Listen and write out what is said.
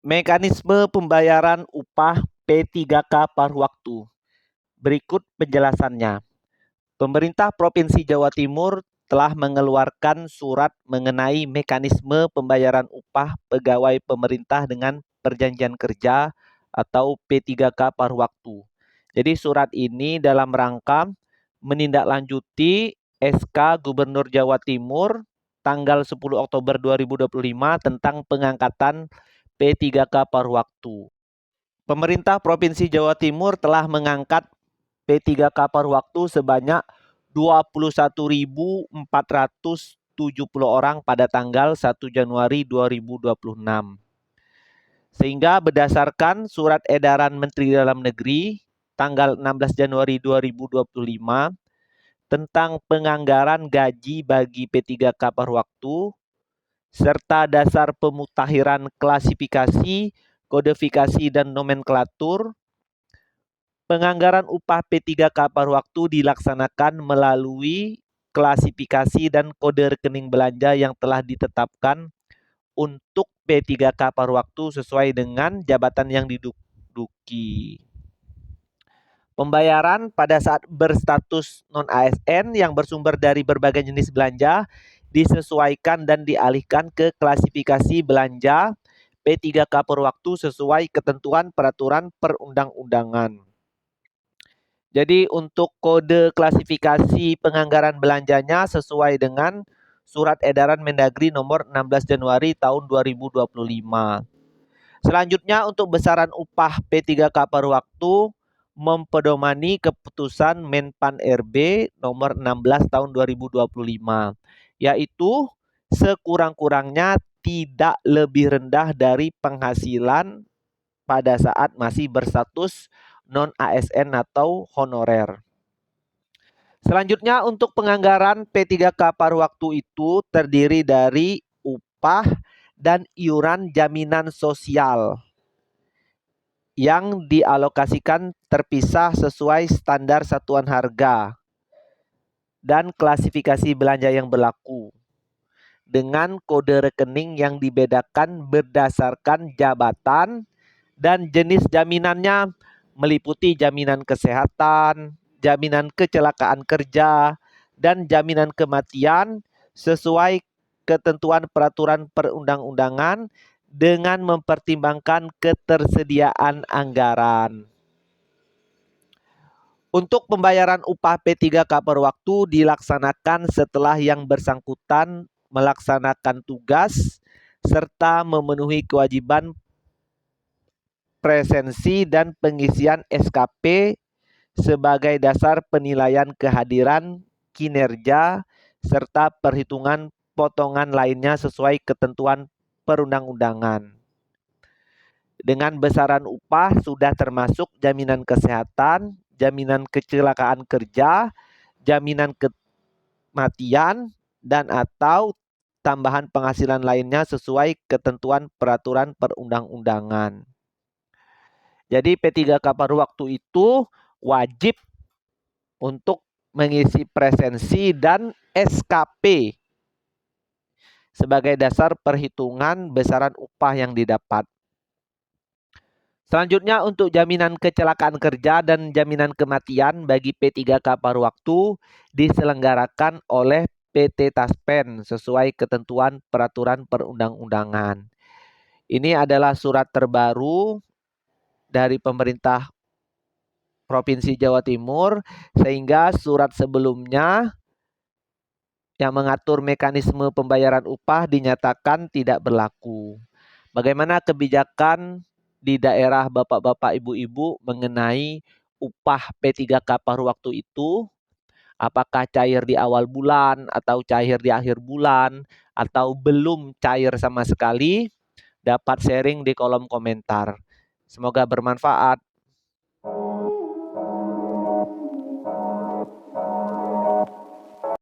Mekanisme pembayaran upah P3K paruh waktu. Berikut penjelasannya. Pemerintah Provinsi Jawa Timur telah mengeluarkan surat mengenai mekanisme pembayaran upah pegawai pemerintah dengan perjanjian kerja atau P3K paruh waktu. Jadi surat ini dalam rangka menindaklanjuti SK Gubernur Jawa Timur tanggal 10 Oktober 2025 tentang pengangkatan P3K paruh waktu. Pemerintah Provinsi Jawa Timur telah mengangkat P3K paruh waktu sebanyak 21.470 orang pada tanggal 1 Januari 2026. Sehingga berdasarkan surat edaran Menteri Dalam Negeri tanggal 16 Januari 2025 tentang penganggaran gaji bagi P3K paruh waktu serta dasar pemutakhiran klasifikasi, kodifikasi, dan nomenklatur, penganggaran upah P3K paruh waktu dilaksanakan melalui klasifikasi dan kode rekening belanja yang telah ditetapkan untuk P3K paruh waktu sesuai dengan jabatan yang diduduki. Pembayaran pada saat berstatus non-ASN yang bersumber dari berbagai jenis belanja disesuaikan dan dialihkan ke klasifikasi belanja P3K paruh waktu sesuai ketentuan peraturan perundang-undangan. Jadi untuk kode klasifikasi penganggaran belanjanya sesuai dengan Surat Edaran Mendagri nomor 16 Januari tahun 2025. Selanjutnya untuk besaran upah P3K paruh waktu mempedomani keputusan Menpan RB nomor 16 tahun 2025, yaitu sekurang-kurangnya tidak lebih rendah dari penghasilan pada saat masih berstatus non-ASN atau honorer. Selanjutnya untuk penganggaran P3K paruh waktu itu terdiri dari upah dan iuran jaminan sosial yang dialokasikan terpisah sesuai standar satuan harga dan klasifikasi belanja yang berlaku dengan kode rekening yang dibedakan berdasarkan jabatan dan jenis jaminannya meliputi jaminan kesehatan, jaminan kecelakaan kerja, dan jaminan kematian sesuai ketentuan peraturan perundang-undangan dengan mempertimbangkan ketersediaan anggaran. Untuk pembayaran upah P3K paruh waktu dilaksanakan setelah yang bersangkutan melaksanakan tugas serta memenuhi kewajiban presensi dan pengisian SKP sebagai dasar penilaian kehadiran, kinerja, serta perhitungan potongan lainnya sesuai ketentuan perundang-undangan. Dengan besaran upah sudah termasuk jaminan kesehatan, jaminan kecelakaan kerja, jaminan kematian, dan atau tambahan penghasilan lainnya sesuai ketentuan peraturan perundang-undangan. Jadi P3K paruh waktu itu wajib untuk mengisi presensi dan SKP sebagai dasar perhitungan besaran upah yang didapat. Selanjutnya untuk jaminan kecelakaan kerja dan jaminan kematian bagi P3K paruh waktu diselenggarakan oleh PT Taspen sesuai ketentuan peraturan perundang-undangan. Ini adalah surat terbaru dari pemerintah Provinsi Jawa Timur, sehingga surat sebelumnya yang mengatur mekanisme pembayaran upah dinyatakan tidak berlaku. Bagaimana kebijakan di daerah bapak-bapak ibu-ibu mengenai upah P3K paruh waktu itu? Apakah cair di awal bulan atau cair di akhir bulan atau belum cair sama sekali? Dapat sharing di kolom komentar. Semoga bermanfaat.